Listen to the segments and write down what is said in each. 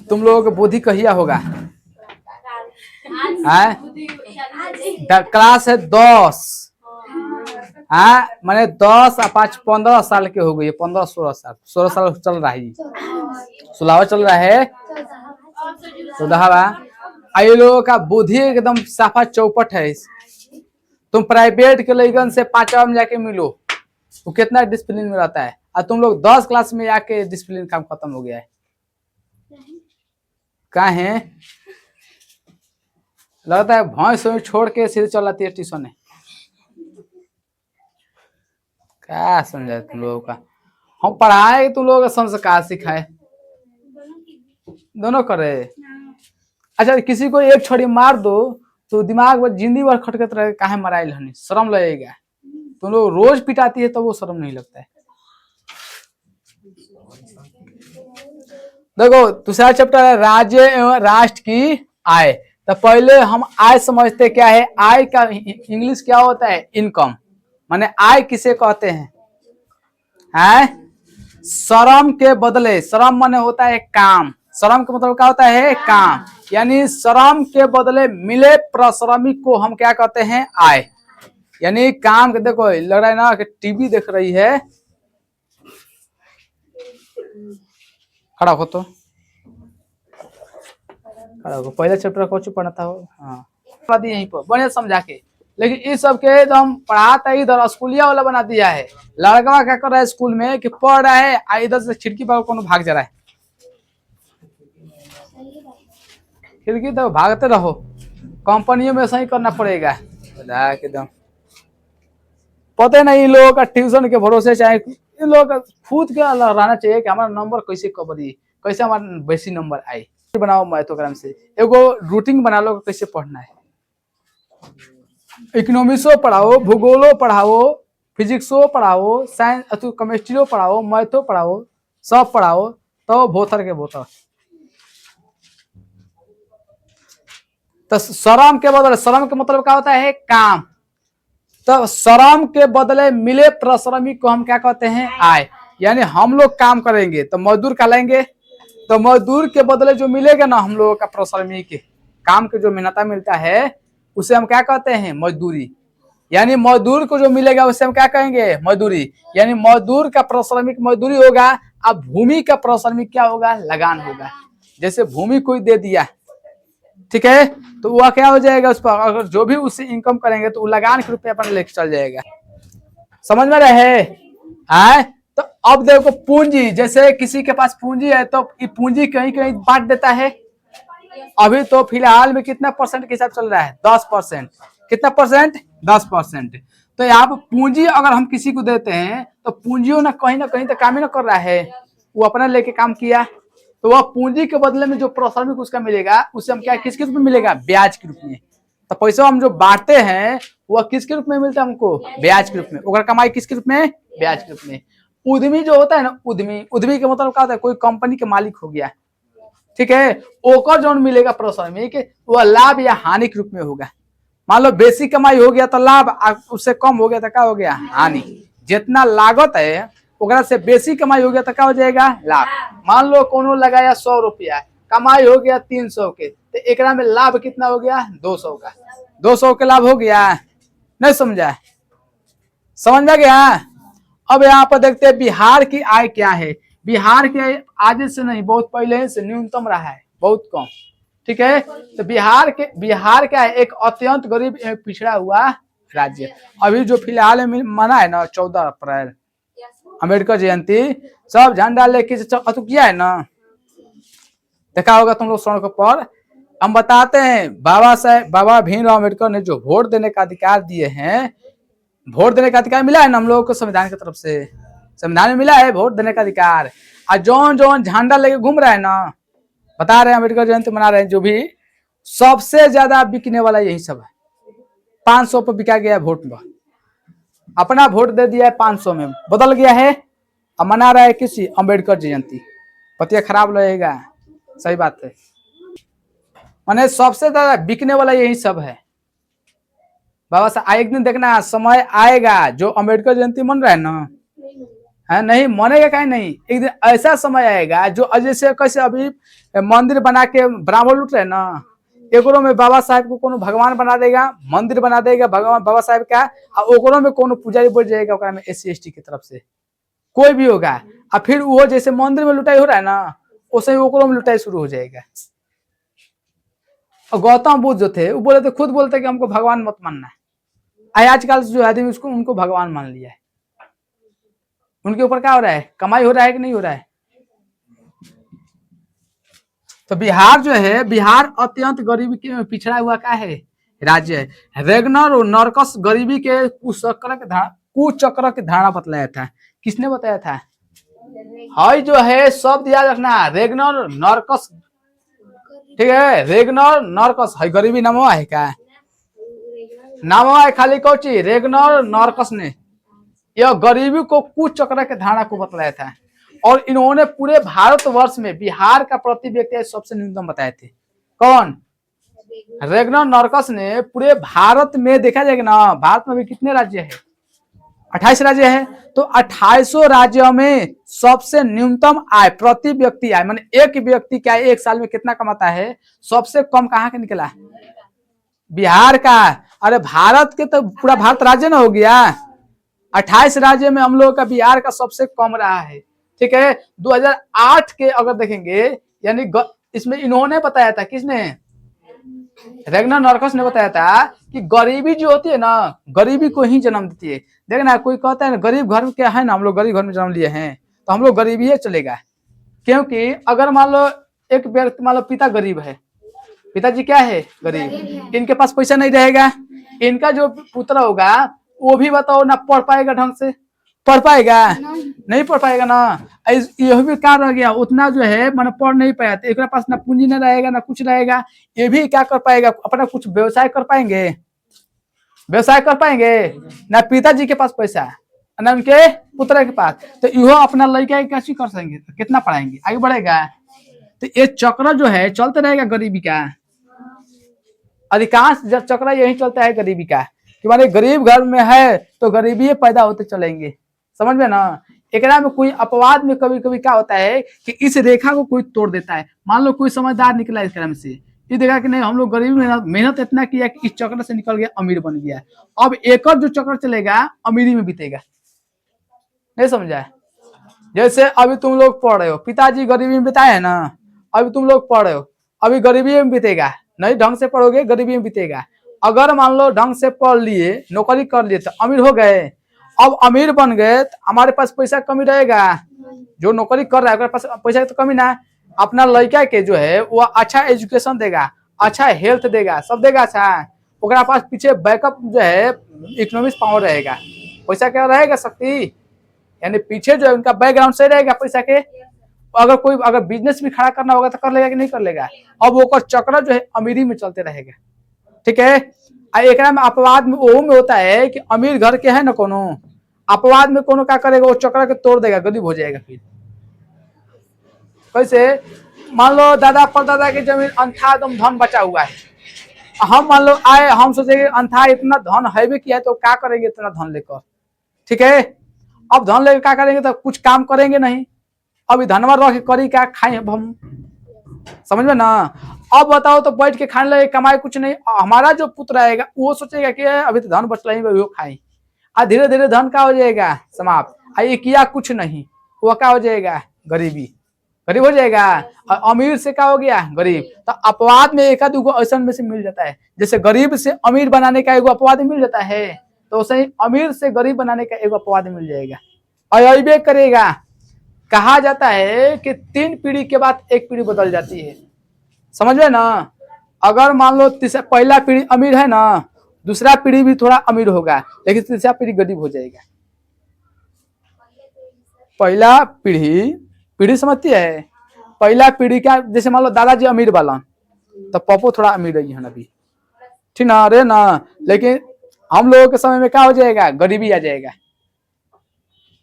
तुम लोगों की बुद्धि कहिया होगा? क्लास है 10। हाँ मैंने 10 और 5 15 साल के हो गई, 15 16 साल, 16 साल चल रहा है, 16वां चल रहा है, 14वां। ये लोगों का बुद्धि एकदम साफा चौपट है। तुम प्राइवेट के लगन से 5वां में जाके मिलो, वो कितना डिसिप्लिन में रहता है, और तुम लोग 10 क्लास में आके डिसिप्लिन काम खत्म हो गया है। कहाँ है? लगता है भैंस छोड़ के सीधे चल जाती है ट्यूशन है। क्या समझा तुम लोगों का? हम पढ़ाए तुम लोगों का संस्कार सिखाए, दोनों करे। अच्छा किसी को एक छड़ी मार दो तो दिमाग में जिंदगी भर खटकत रहे, काहे मराइल हनी, शर्म लगेगा। तुम लोग रोज पिटाती है तो वो शर्म नहीं लगता है। देखो दूसरा चैप्टर है राज्य एवं राष्ट्र की आय। तो पहले हम आय समझते क्या है। आय का इंग्लिश क्या होता है? इनकम। माने आय किसे कहते हैं? श्रम के बदले, श्रम माने होता है काम, श्रम का मतलब क्या होता है? काम। यानी श्रम के बदले मिले परिश्रमिक को हम क्या कहते हैं? आय। यानी काम के, देखो लग रहा है ना कि टीवी देख रही है, खड़ा हो तो खड़ा हो। पहले चैप्टर कुछ पढ़ना था, हाँ यहीं पर बढ़िया समझा के। लेकिन इस सब के एकदम पढ़ाता इधर स्कूलिया वाला बना दिया है। लड़का क्या कर रहा है स्कूल में कि पढ़ रहा है, इधर से खिड़की पर कौन भाग जा रहा है। खिड़की तो भागते रहो, कंपनियों में ऐसा ही करना पड़ेगा एकदम। पता नहीं इन लोगों का ट्यूशन के भरोसे, चाहे इन लोगों का खुद के रहना चाहिए कि हमारा नंबर कैसे कवरी, कैसे हमारा बेसी नंबर आए। बनाओ मैथोग्राम से एगो रूटीन बना लो कैसे पढ़ना है। इकोनॉमिक्सो पढ़ाओ, भूगोलो पढ़ाओ, फिजिक्सो पढ़ाओ, साइंस केमिस्ट्रियो पढ़ाओ, मैथो पढ़ाओ, सब पढ़ाओ तो भोथर के भोथर। तो श्रम के बदले, श्रम के मतलब क्या होता है? काम। तो श्रम के बदले मिले परिश्रमिक को हम क्या कहते हैं? आय। यानी हम लोग काम करेंगे तो मजदूर का लेंगे, तो मजदूर के बदले जो मिलेगा ना हम लोगों का परिश्रमिक काम के जो मेहनता मिलता है उसे हम क्या कहते हैं? मजदूरी। यानी मजदूर को जो मिलेगा उसे हम क्या कहेंगे? मजदूरी। यानी मजदूर का परिश्रमिक मजदूरी होगा। अब भूमि का परिश्रमिक क्या होगा? लगान होगा। जैसे भूमि कोई दे दिया, ठीक है, तो वह क्या हो जाएगा? उस पर अगर जो भी उससे इनकम करेंगे तो वो लगान के रूप में अपने लेके चल जाएगा। समझ में रहे? आए तो अब देखो पूंजी, जैसे किसी के पास पूंजी है तो पूंजी कहीं कहीं बांट देता है। अभी तो फिलहाल में कितना परसेंट के हिसाब चल रहा है? 10%। कितना परसेंट? 10%। तो यहाँ पर पूंजी अगर हम किसी को देते हैं तो पूंजियों ना कहीं तो काम ही ना कर रहा है, वो अपना लेके काम किया, तो वह पूंजी के बदले में जो परिश्रमिक उसका मिलेगा उसे हम क्या किसके रूप में मिलेगा? ब्याज के रूप में। तो पैसा हम जो बांटते हैं वह किसके रूप में मिलता है हमको? ब्याज के रूप में। और कमाई किसके रूप में? ब्याज के रूप में। उद्यमी जो होता है ना, उद्यमी, उद्यमी का मतलब क्या होता है? कोई कंपनी के मालिक हो गया, ठीक है, ओकर जो मिलेगा परिश्रमिक वह लाभ या हानि के रूप में होगा। मान लो बेसी कमाई हो गया तो लाभ, उससे कम हो गया तो क्या हो गया? हानि। जितना लागत है ओकरा से बेसी कमाई हो गया तो क्या हो जाएगा? लाभ। मान लो कोनो लगाया 100 रुपया, कमाई हो गया 300 के, तो एक में लाभ कितना हो गया? 200 का। 200 के लाभ हो गया। नहीं समझा? समझ में गया? अब यहाँ पर देखते हैं बिहार की आय क्या है। बिहार की आय आज से नहीं, बहुत पहले से न्यूनतम रहा है, बहुत कम, ठीक है। तो बिहार क्या है? एक अत्यंत गरीब एवं पिछड़ा हुआ राज्य। अभी जो फिलहाल में मना है ना 14 अप्रैल अम्बेडकर जयंती, सब झंडा लेके किया है ना, देखा होगा तुम लोग सड़कों पर। हम बताते हैं बाबा भीमराव अम्बेडकर ने जो वोट देने का अधिकार दिए हैं, वोट देने का अधिकार मिला है ना हम लोगों को संविधान की तरफ से, संविधान में मिला है वोट देने का अधिकार। और जौन झंडा लेके घूम रहा है ना, बता रहे हैं अम्बेडकर जयंती मना रहे हैं, जो भी सबसे ज्यादा बिकने वाला यही सब है। 500 पर बिका गया वोट में, अपना वोट दे दिया है 500 में, बदल गया है, अब मना रहा है किसी अम्बेडकर जयंती। पतिया खराब लगेगा, सही बात है। माने सबसे ज्यादा बिकने वाला यही सब है। बाबा साहब एक दिन देखना समय आएगा जो अम्बेडकर जयंती मन रहा है ना, है नहीं मानेगा कहीं नहीं। एक दिन ऐसा समय आएगा जो जैसे कैसे अभी मंदिर बना के ब्राह्मण लूट रहे ना, एकरो में बाबा साहेब को कोनो भगवान बना देगा, मंदिर बना देगा भगवान बाबा साहेब का, और ओकरो में कोनो पुजारी बढ़ जाएगा ओकरा में SC ST की तरफ से कोई भी होगा, और फिर वो जैसे मंदिर में लुटाई हो रहा है ना, वैसे ही ओकरो में लुटाई शुरू हो जाएगा। और गौतम बुद्ध जो थे वो बोले थे, खुद बोलते कि हमको भगवान मत मानना है। आजकल जो आदमी उसको उनको भगवान मान लिया है। उनके ऊपर क्या हो रहा है, कमाई हो रहा है कि नहीं हो रहा है। तो बिहार जो है, बिहार अत्यंत गरीबी के पिछड़ा हुआ का है राज्य है। रेगनर और नरकस गरीबी के कुचक्र की धारणा बतलाया था। किसने बताया था? हाई जो है शब्द याद रखना, रेगनर नरकस, ठीक है, रेगनर नरकस है, गरीबी नामवा है क्या, नामवा है खाली कोची, रेगनर नरकस ने यह गरीबी को कुचक्र के धारणा को बतलाया था। और इन्होंने पूरे भारतवर्ष में बिहार का प्रति व्यक्ति सबसे न्यूनतम बताए थे। कौन? रेगनर नरकस ने पूरे भारत में देखा जाएगा ना, भारत में भी कितने राज्य है? 28 राज्य है। तो 28 राज्यों में सबसे न्यूनतम आय प्रति व्यक्ति आय, माने एक व्यक्ति क्या एक साल में कितना कमाता है, सबसे कम कहाँ का निकला? बिहार का। अरे भारत के तो पूरा भारत राज्य ना हो गया, 28 राज्य में हम लोगों का बिहार का सबसे कम रहा है। ठीक है, 2008 के अगर देखेंगे, यानी इसमें इन्होंने बताया था, किसने? रेगनर नरकस ने बताया था कि गरीबी जो होती है ना, गरीबी को ही जन्म देती है। देखना कोई कहता है ना गरीब घर में क्या है ना, हम लोग गरीब घर में जन्म लिए हैं तो हम लोग गरीबी ही चलेगा। क्योंकि अगर मान लो एक व्यक्ति, मान लो पिता गरीब है, पिताजी क्या है? गरीब, इनके पास पैसा नहीं रहेगा, इनका जो पुत्र होगा वो भी बताओ ना पढ़ पाएगा ढंग से, पढ़ पाएगा? नहीं पढ़ पाएगा ना। यह भी क्या रह गया, उतना जो है मैंने पढ़ नहीं पाया, तो एक पास ना पूंजी न रहेगा ना कुछ रहेगा, ये भी क्या कर पाएगा, अपना कुछ व्यवसाय कर पाएंगे? व्यवसाय कर पाएंगे ना। पिताजी के पास पैसा है ना उनके पुत्र के पास, तो यो अपना लड़का कैसे कर सकेंगे, कितना पढ़ाएंगे, आगे बढ़ेगा? तो ये चक्र जो है चलते रहेगा गरीबी का। अधिकांश चक्र यही चलता है गरीबी का, कि माने गरीब घर में है तो गरीबी पैदा होते चलेंगे। समझ में ना। एकरा में कोई अपवाद में कभी कभी क्या होता है कि इस रेखा को कोई तोड़ देता है। मान लो कोई समझदार निकला इस क्रम से, ये देखा कि नहीं हम लोग गरीब मेहनत इतना किया कि इस चक्र से निकल गया, अमीर बन गया। अब एक और जो चक्र चलेगा अमीरी में बीतेगा। नहीं समझा? जैसे अभी तुम लोग पढ़ रहे हो, पिताजी गरीबी में बिताए है ना, अभी तुम लोग पढ़ रहे हो, अभी गरीबी में बीतेगा, नहीं ढंग से पढ़ोगे गरीबी में बीतेगा। अगर मान लो ढंग से पढ़ लिए, नौकरी कर लिए तो अमीर हो गए, अब अमीर बन गए तो हमारे पास पैसा कमी रहेगा। जो नौकरी कर रहा है पास पैसा तो कमी ना, अपना लड़का के जो है वो अच्छा एजुकेशन देगा, अच्छा हेल्थ देगा, सब देगा अच्छा, ओकरा पास पीछे बैकअप जो है इकोनॉमिक पावर रहेगा, पैसा क्या रहेगा, शक्ति, यानी पीछे जो है उनका बैकग्राउंड सही रहेगा पैसा के। अगर बिजनेस भी खड़ा करना होगा तो कर लेगा कि नहीं कर लेगा। अब वो चक्र जो है अमीरी में चलते रहेगा। ठीक है, एक में अपवाद में वो में होता है कि अमीर घर के है ना कोनो, अपवाद में कोनो क्या करेगा, वो चक्र के तोड़ देगा, गरीब हो जाएगा। फिर कैसे? मान लो दादा परदादा की जमीन अंथा एकदम धन बचा हुआ है, हम मान लो आए, हम सोचेंगे अंथा इतना धन है भी किया है तो क्या करेंगे इतना धन लेकर। ठीक है, अब धन लेकर क्या करेंगे, तो कुछ काम करेंगे नहीं, अभी धनवा रख करी क्या खाए हम, समझ में ना। अब बताओ तो बैठ के खाने लगे, कमाए कुछ नहीं, हमारा जो पुत्र आएगा वो सोचेगा कि अभी तो धन बच रही है वो खाए, और धीरे धीरे धन का हो जाएगा समाप्त, ये किया कुछ नहीं, वो क्या हो जाएगा, गरीबी, गरीब हो जाएगा। और अमीर से क्या हो गया, गरीब। तो अपवाद में एक आध ऐसा में से मिल जाता है, जैसे गरीब से अमीर बनाने का एगो अपवाद मिल जाता है, तो वैसे ही अमीर से गरीब बनाने का एगो अपवाद मिल जाएगा, और अबे करेगा। कहा जाता है कि 3 पीढ़ी के बाद एक पीढ़ी बदल जाती है, समझ में ना। अगर मान लो पहला पीढ़ी अमीर है ना, दूसरा पीढ़ी भी थोड़ा अमीर होगा, लेकिन तीसरा पीढ़ी गरीब हो जाएगा। पहला पीढ़ी समझती है, पहला पीढ़ी का, जैसे मान लो दादाजी अमीर वाला तो पप्पो थोड़ा अमीर रही है अभी, ठीक ना रे ना। लेकिन हम लोगों के समय में क्या हो जाएगा, गरीबी आ जाएगा।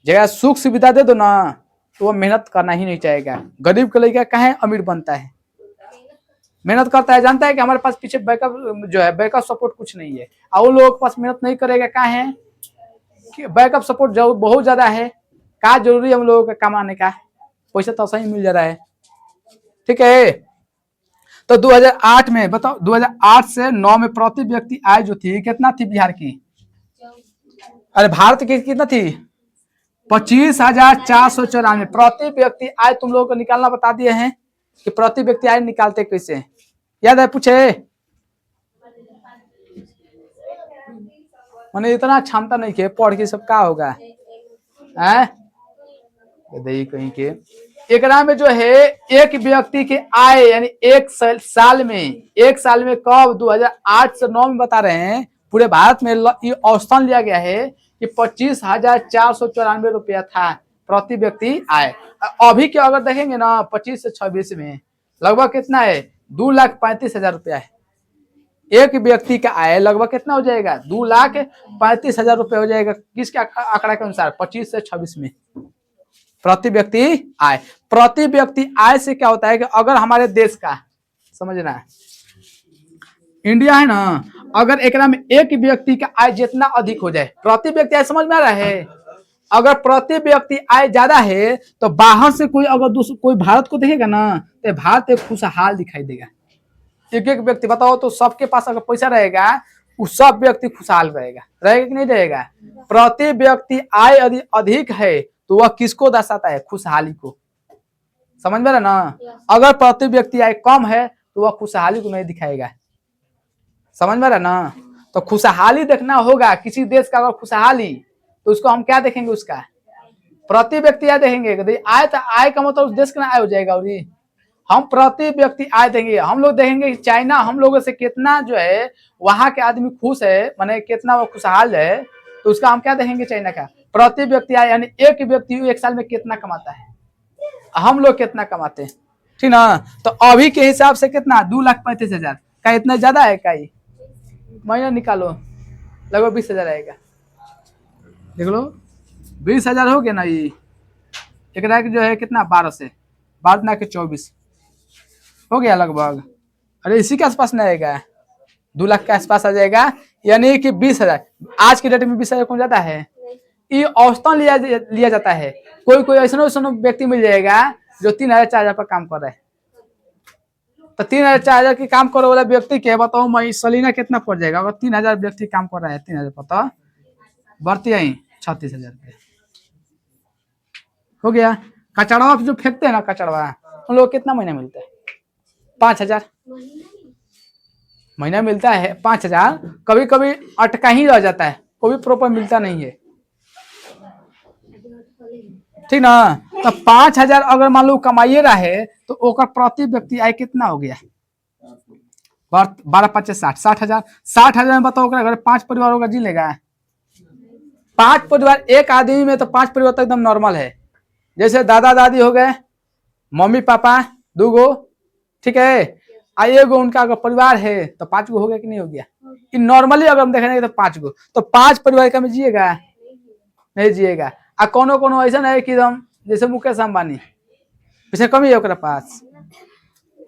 जगह सुख सुविधा दे दो ना तो वो मेहनत करना ही नहीं चाहेगा। गरीब का लड़का कहाँ अमीर बनता है, मेहनत करता है, जानता है कि हमारे पास पीछे बैकअप जो है, बैकअप सपोर्ट कुछ नहीं है, और उन लोगों के पास मेहनत नहीं करेगा, कहाँ है कि बैकअप सपोर्ट बहुत ज्यादा है, क्या जरूरी है हम लोगों का कमाने का, पैसा तो सही मिल जा रहा है। ठीक है, तो 2008 में बताओ, 2008 से 9 में प्रति व्यक्ति आय जो थी कितना थी बिहार की? अरे भारत की कितना थी? 25,494 प्रति व्यक्ति आय। तुम लोगों को निकालना बता दिए हैं कि प्रति व्यक्ति आय निकालते कैसे, याद है? पूछे मैंने इतना क्षमता नहीं किया पढ़ के सब क्या होगा है कहीं के। एकरा में जो है एक व्यक्ति के आय यानी एक साल में कब 2008 से 9 में बता रहे हैं पूरे भारत में ये औसतन लिया गया है कि 25,494 रुपया था प्रति व्यक्ति आय। अभी के अगर देखेंगे ना 25 से 26 में लगभग कितना है? 2,35,000 रुपया है। एक व्यक्ति का आय लगभग कितना हो जाएगा? 2,35,000 रुपये हो जाएगा। किसके आंकड़ा के अनुसार? 25 से 26 में प्रति व्यक्ति आय। प्रति व्यक्ति आय से क्या होता है कि अगर हमारे देश का, समझना है, इंडिया है ना, अगर एक में एक व्यक्ति का आय जितना अधिक हो जाए, प्रति व्यक्ति आय समझ में आ रहा है? अगर प्रति व्यक्ति आय ज्यादा है तो बाहर से कोई अगर कोई भारत को देखेगा ना तो भारत एक खुशहाल दिखाई देगा। एक एक व्यक्ति बताओ तो सबके पास अगर पैसा रहेगा वो सब व्यक्ति खुशहाल रहेगा कि नहीं रहेगा? प्रति व्यक्ति आय यदि अधिक है तो वह किसको दर्शाता है? खुशहाली को। समझ में रहा ना? अगर प्रति व्यक्ति आय कम है तो वह खुशहाली को नहीं दिखाएगा। समझ में रहा ना? तो खुशहाली देखना होगा किसी देश का। अगर खुशहाली तो उसको हम क्या देखेंगे? उसका प्रति व्यक्ति आय देखेंगे। आय तो आय का मतलब उस देश का आय हो जाएगा और हम प्रति व्यक्ति आय देंगे। हम लोग देखेंगे कि चाइना हम लोगों से कितना जो है वहां के आदमी खुश है, माने कितना वो खुशहाल है, तो उसका हम क्या देखेंगे? चाइना का प्रति व्यक्ति आय यानी एक व्यक्ति एक साल में कितना कमाता है, हम लोग कितना कमाते हैं। ठीक ना? तो अभी के हिसाब से कितना? 2,35,000 का। इतना ज्यादा है का? महीना निकालो लगभग 20,000 आएगा। देख लो 20,000 हो गया ना। ये एक जो है कितना? 12 से 12 ना के 24 हो गया लगभग। अरे इसी के आसपास नहीं आएगा, 2 लाख के आसपास आ जाएगा। यानी कि 20,000 आज के डेट में 20,000 कौन जाता है? ये औसतन लिया जाता है। कोई ऐसा व्यक्ति मिल जाएगा जो 3,000-4,000 पर काम कर रहा है। तो 3,000-4,000 की काम करे वाला व्यक्ति के बताओ मैं सलीना कितना पड़ जाएगा? अगर 3,000 व्यक्ति काम कर रहा है 3,000 पता बढ़ती है 36,000 रुपये हो गया। कचड़वा जो फेंकते हैं ना, कचड़वा उन लोग कितना महीना मिलता है? 5,000 महीना मिलता है। 5,000 कभी कभी अटका ही रह जाता है, कोई प्रॉपर मिलता नहीं है। ठीक ना? तो 5,000 अगर मान लो कमाइए रहा है तो ओकर प्रति व्यक्ति आय कितना हो गया? 12-5 60,000। 60,000 में बताओ अगर 5 परिवार होगा जी लेगा? 5 परिवार एक आदमी में तो 5 परिवार तो एकदम नॉर्मल है। जैसे दादा दादी हो गए, मम्मी पापा 2 गो, ठीक है, एगो उनका अगर परिवार है तो 5 गो हो गया कि नहीं हो गया? कि नॉर्मली अगर हम देखेंगे तो 5 गो, तो 5 परिवार का में जिएगा? नहीं जिएगा। आ कोनो ऐसा है कि एकदम जैसे मुकेश अंबानी पीछे कमी है ओकरा पास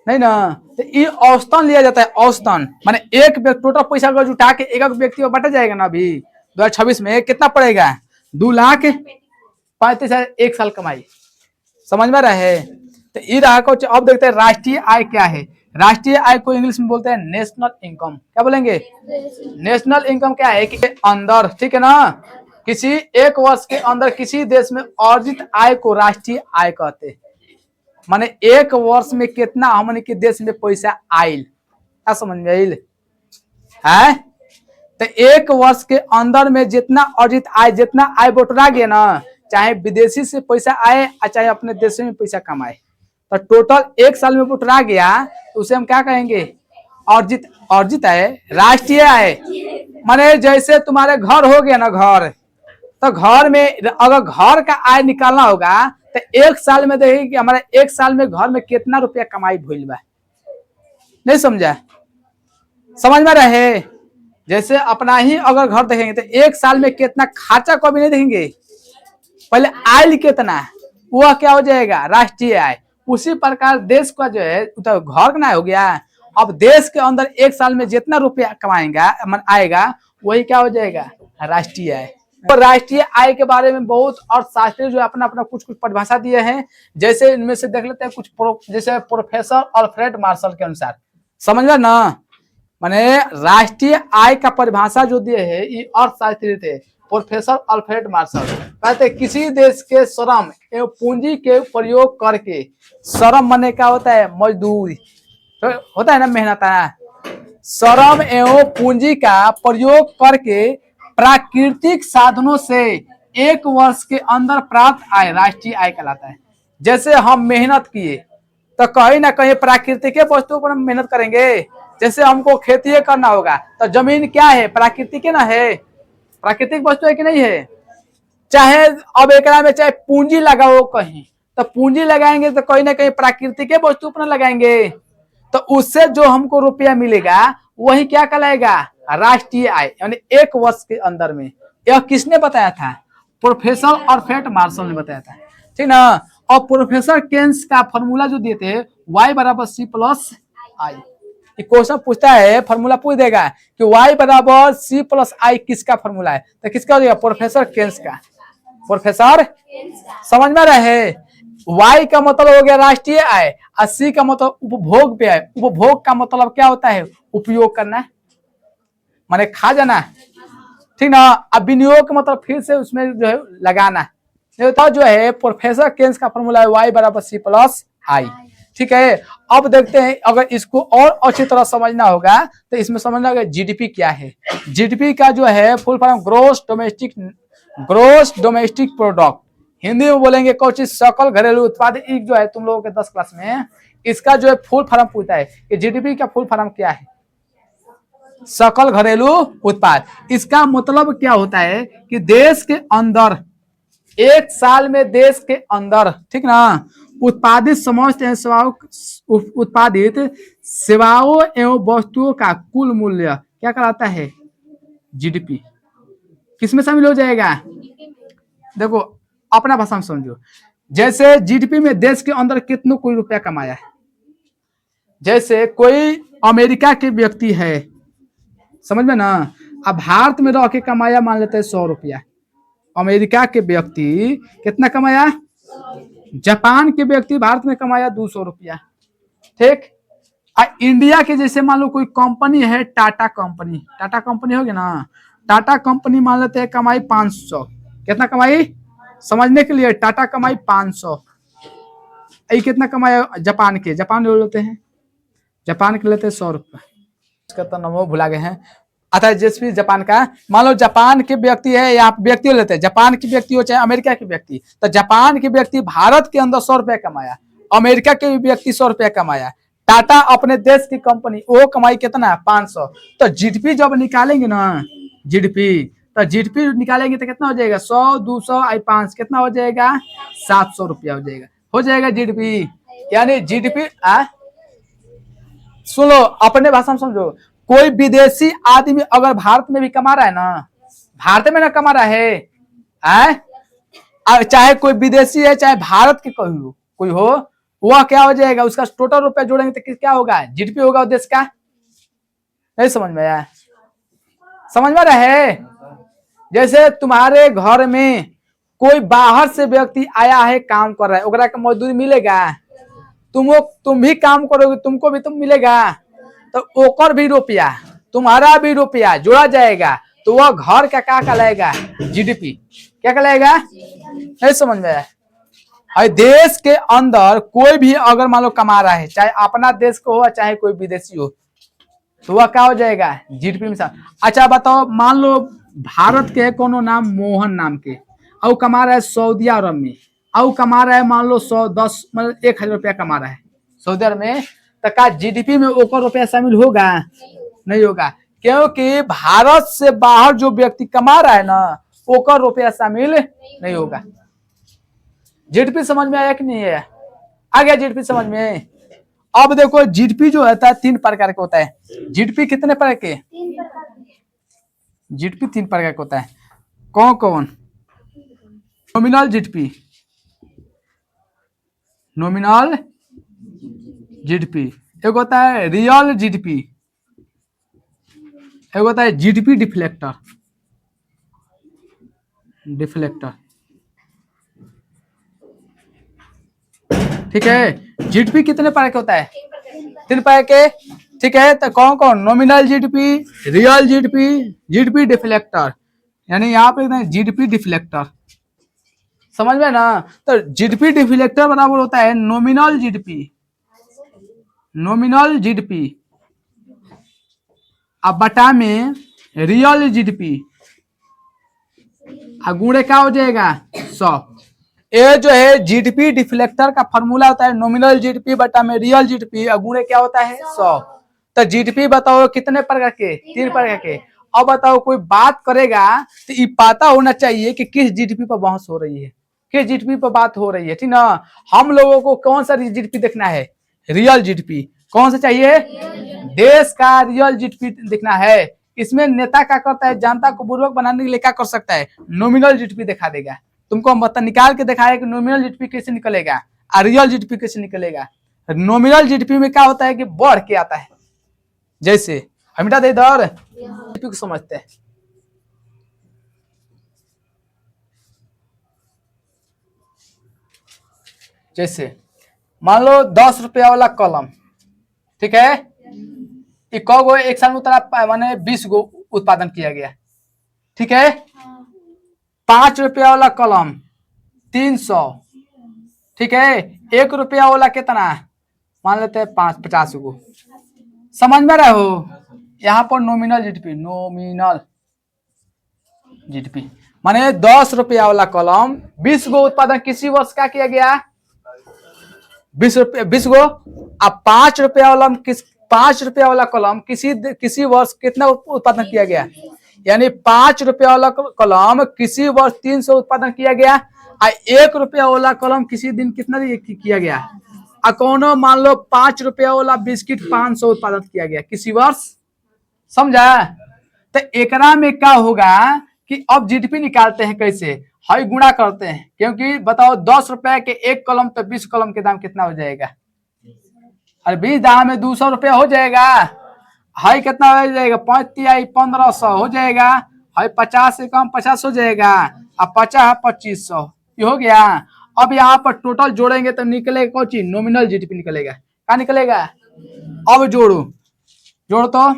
नहीं ना। तो ये औसतन लिया जाता है। औसतन माने एक टोटल पैसा अगर जुटा के एक व्यक्ति को बांटा जाएगा ना, अभी 2026 में कितना पड़ेगा? 2,35,000 एक साल कमाई। समझ में रहे? तो ये रहा को। अब देखते हैं राष्ट्रीय आय क्या है। राष्ट्रीय आय को इंग्लिश में बोलते हैं नेशनल इनकम। क्या बोलेंगे? नेशनल इनकम क्या है कि अंदर, ठीक है ना, किसी एक वर्ष के अंदर किसी देश में अर्जित आय को राष्ट्रीय आय कहते हैं। माने एक वर्ष में कितना हमने के देश में पैसा आयल, क्या समझ में आयल है? तो एक वर्ष के अंदर में जितना अर्जित आय, जितना आय बटोरा गया ना, चाहे विदेशी से पैसा आए चाहे अपने देश में पैसा कमाए, तो टोटल एक साल में बटोरा गया तो उसे हम क्या कहेंगे? अर्जित आय, राष्ट्रीय आय। माने जैसे तुम्हारे घर हो गया ना, घर, तो घर में अगर घर का आय निकालना होगा तो एक साल में देखिए कि हमारे एक साल में घर में कितना रुपया कमाई भइल बा। नहीं समझा? समझ में रहे? जैसे अपना ही अगर घर देखेंगे तो एक साल में कितना खर्चा कभी नहीं देखेंगे, पहले आय कितना, वह क्या हो जाएगा? राष्ट्रीय आय। उसी प्रकार देश का जो है तो घर का ना हो गया। अब देश के अंदर एक साल में जितना रुपया कमाएगा आएगा वही क्या हो जाएगा? राष्ट्रीय आय। तो राष्ट्रीय आय के बारे में बहुत अर्थशास्त्री जो अपना अपना कुछ कुछ परिभाषा दिए हैं। जैसे इनमें से देख लेते हैं कुछ जैसे प्रोफेसर अल्फ्रेड मार्शल के अनुसार, समझ में ना, माने राष्ट्रीय आय का परिभाषा जो दिए है ये अर्थशास्त्री थे प्रोफेसर अल्फ्रेड मार्शल। कहते किसी देश के श्रम एवं पूंजी के प्रयोग करके, श्रम माने क्या होता है, मजदूरी, तो होता है ना, मेहनत है, श्रम एवं पूंजी का प्रयोग करके प्राकृतिक साधनों से एक वर्ष के अंदर प्राप्त आय राष्ट्रीय आय कहलाता है। जैसे हम मेहनत किए तो कहीं ना कहीं प्राकृतिक वस्तुओं पर हम मेहनत करेंगे। जैसे हमको खेती करना होगा तो जमीन क्या है, प्राकृतिक ना है, प्राकृतिक वस्तु है कि नहीं है। चाहे अब एक में चाहे पूंजी लगाओ कहीं, तो पूंजी लगाएंगे तो कहीं ना कहीं प्राकृतिक वस्तु पर लगाएंगे, तो उससे जो हमको रुपया मिलेगा वही क्या कहलाएगा, राष्ट्रीय आय, यानी एक वर्ष के अंदर में। यह किसने बताया था, प्रोफेसर अल्फ्रेड मार्शल ने बताया था, ठीक ना। और प्रोफेसर केन्स का फॉर्मूला जो दिए थे y बराबर सी प्लस आई, क्वेश्चन पूछता है, फॉर्मूला पूछ देगा कि y बराबर सी प्लस आई किसका फॉर्मूला है, तो किसका हो जाएगा, प्रोफेसर केन्स का, प्रोफेसर समझ में रहे। y का मतलब हो गया राष्ट्रीय आय और c का मतलब उपभोग पे है। उपभोग का मतलब क्या होता है, उपयोग करना, माने खा जाना, ठीक ना। अब विनियोग का मतलब फिर से उसमें जो है लगाना, तो जो है प्रोफेसर केन्स का फॉर्मूला है y बराबर सी प्लस आई, ठीक है। अब देखते हैं, अगर इसको और अच्छी तरह समझना होगा तो इसमें समझना होगा जीडीपी क्या है। जीडीपी का जो है full form gross domestic product, Hindi में बोलेंगे कुछ सकल घरेलू उत्पाद। जो है तुम लोगों के 10 क्लास में इसका जो है फुल फॉर्म पूछता है कि जीडीपी का फुल फॉर्म क्या है, सकल घरेलू उत्पाद। इसका मतलब क्या होता है कि देश के अंदर, एक साल में देश के अंदर, ठीक ना, उत्पादित समस्त उत्पादित सेवाओं एवं वस्तुओं का कुल मूल्य क्या कहलाता है, जीडीपी। किसमें शामिल हो जाएगा, देखो अपना भाषा में समझो। जैसे जीडीपी में देश के अंदर कितनों कोई रुपया कमाया है। जैसे कोई अमेरिका के व्यक्ति है, समझ में ना, अब भारत में रह के कमाया मान लेते हैं 100 रुपया, अमेरिका के व्यक्ति कितना कमाया, जापान के व्यक्ति भारत में कमाया 200 रुपया, ठीक। इंडिया के जैसे मान लो कोई कंपनी है, टाटा कंपनी होगी ना, टाटा कंपनी मान लेते हैं कमाई 500, कितना कमाई, समझने के लिए, टाटा कमाई 500, कितना कमाया जापान ले लेते हैं, जापान के लेते हैं 100 रुपया, इसका तो नाम भुला गए हैं। अतः जैसे जापान का मान लो, जापान के व्यक्ति है, या व्यक्ति लेते हैं, जापान के व्यक्ति हो चाहे अमेरिका के व्यक्ति, तो जापान के व्यक्ति भारत के अंदर 100 रुपया कमाया, अमेरिका के व्यक्ति 100 रुपया कमाया, टाटा अपने देश की कंपनी वो कमाई कितना, 500। तो जीडीपी जब निकालेंगे ना, जीडीपी निकालेंगे तो कितना हो जाएगा, 100 200 5 कितना हो जाएगा, 700 रुपया हो जाएगा जीडीपी। यानी जीडीपी सुनो अपने भाषा में समझो, कोई विदेशी आदमी अगर भारत में भी कमा रहा है ना, भारत में ना कमा रहा है, चाहे कोई विदेशी है चाहे भारत के कोई हो, वह क्या हो जाएगा, उसका टोटल रुपया जोड़ेंगे तो क्या होगा, जीडीपी होगा देश का। नहीं समझ में आया, समझ में रहे। जैसे तुम्हारे घर में कोई बाहर से व्यक्ति आया है, काम कर रहा है, ओकरा का मजदूरी मिलेगा, तुम भी काम करोगे, तुमको भी तुम मिलेगा, तो ओकर भी रुपया तुम्हारा भी रुपया जोड़ा जाएगा, तो वह घर का क्या कहलाएगा, जीडीपी क्या कहलाएगा। नहीं समझ में आया। देश के अंदर कोई भी अगर मान लो कमा रहा है, चाहे अपना देश को हो चाहे कोई विदेशी हो, तो वह क्या हो जाएगा, जीडीपी में। अच्छा बताओ, मान लो भारत के कोनो नाम मोहन नाम के, और कमा रहा है सऊदी अरब में, और कमा रहा है मान लो 110 मतलब 1000 रुपया कमा रहा है सऊदी अरब में, तो क्या जीडीपी में ओकर रुपया शामिल होगा, नहीं होगा, क्योंकि भारत से बाहर जो व्यक्ति कमा रहा है ना, ओकर रुपया शामिल नहीं होगा। जीडीपी समझ में आया कि नहीं है, आ गया जीडीपी समझ में। अब देखो जीडीपी जो होता है 3 प्रकार का होता है। जीडीपी कितने प्रकार के, जीडीपी 3 प्रकार का होता है। कौन कौन, नॉमिनल जीडीपी, नॉमिनल जीडीपी, एक होता है रियल जीडीपी, एक होता है जीडीपी डिफ्लेक्टर। डिफ्लेक्टर। ठीक है, जीडीपी कितने प्रकार के होता है? 3 प्रकार के। ठीक है, तो कौन कौन? Nominal GDP, real GDP, GDP deflector. यानी यहाँ पे जीडीपी डिफ्लेक्टर, समझ में ना? तो जीडीपी डिफ्लेक्टर बराबर होता है नॉमिनल जीडीपी, नॉमिनल जीडीपी अब बटा में रियल जीडीपी, गुणे क्या हो जाएगा 100। ये जो है जीडीपी डिफ्लेक्टर का फॉर्मूला होता है नॉमिनल जीडीपी बटा में रियल जीडीपी, गुणे क्या होता है 100। तो जीडीपी बताओ कितने प्रकार के? 3 प्रकार के। अब बताओ कोई बात करेगा तो ये पता होना चाहिए कि किस जीडीपी पर बहस हो रही है, किस जीडीपी पर बात हो रही है, ठीक ना? हम लोगों को कौन सा जीडीपी देखना है? Real GDP. कौन सा चाहिए? देश का रियल जीडीपी देखना है। इसमें नेता क्या करता है? जनता को बुर्बक बनाने के लिए क्या कर सकता है? नॉमिनल जीडीपी दिखा देगा। तुमको मतलब निकाल के दिखाया कि नॉमिनल जीडीपी कैसे निकलेगा और रियल जीडीपी कैसे निकलेगा। नॉमिनल जीडीपी में क्या होता है कि बढ़ के आता है, जैसे हम इधर जीडीपी को समझते हैं। जैसे मान लो 10 रुपया वाला कलम, ठीक है, गो एक साल में उतना माने 20 गो उत्पादन किया गया, ठीक है। 5 रुपया वाला कलम 300, ठीक है। 1 रुपया वाला कितना? मान लेते हैं 50 गो। समझ में रहे हो? यहाँ पर नॉमिनल जीडीपी, नॉमिनल जीडीपी माने 10 रुपया वाला कलम 20 गो उत्पादन किसी वर्ष का किया गया, 20 गो। अब 5 रुपया वाला 5 रुपया वाला कलम किसी वर्ष कितना उत्पादन किया गया, यानी 5 रुपया वाला कलम किसी वर्ष 300 उत्पादन किया गया और 1 रुपया वाला कलम किसी दिन कितना किया गया। अकोनो मान लो 5 रुपया वाला बिस्किट 500 उत्पादन किया गया किसी वर्ष, समझा? तो एकरा में क्या होगा कि अब जीडीपी निकालते हैं कैसे? हाई गुणा करते हैं, क्योंकि बताओ 10 रुपए के 1 कलम तो 20 कलम के दाम कितना हो जाएगा? और 20 दाम में 200 रुपया हो जाएगा। हाई कितना हो जाएगा? 1500 हो जाएगा। हाई 50 से कम 50 हो जाएगा। अब 50 2500 ये हो गया। अब यहाँ पर टोटल जोड़ेंगे तो निकलेगा कौन चीज? नॉमिनल जीडीपी निकलेगा। क्या निकलेगा? अब जोड़ तो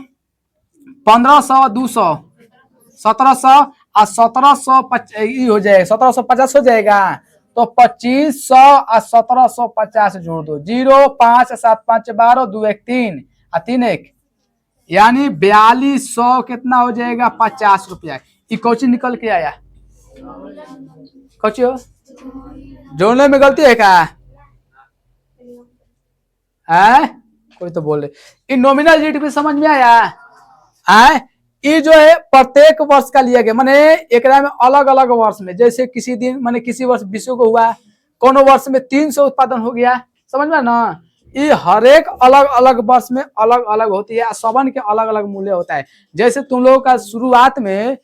1500 200 1700 और 1700 हो जाएगा, 1750 हो जाएगा। तो 2500 और 1750 जोड़ दो, 0 5 7 5 12 2 1 3 और 3 1, यानी 4200 कितना हो जाएगा? 50 रुपया। ये कौची निकल के आया? कौची हो? जोड़ने में गलती है क्या? है कोई तो बोले। ये नॉमिनल जीडीपी समझ में आया? है ये जो है प्रत्येक वर्ष का लिया गया, माने एकरा में अलग अलग वर्ष में, जैसे किसी दिन माने किसी वर्ष 20 को हुआ, कोनो वर्ष में 300 उत्पादन हो गया, समझ में ना? ये हर एक अलग अलग वर्ष में अलग अलग होती है, सबन के अलग अलग मूल्य होता है। जैसे तुम लोगों का शुरुआत में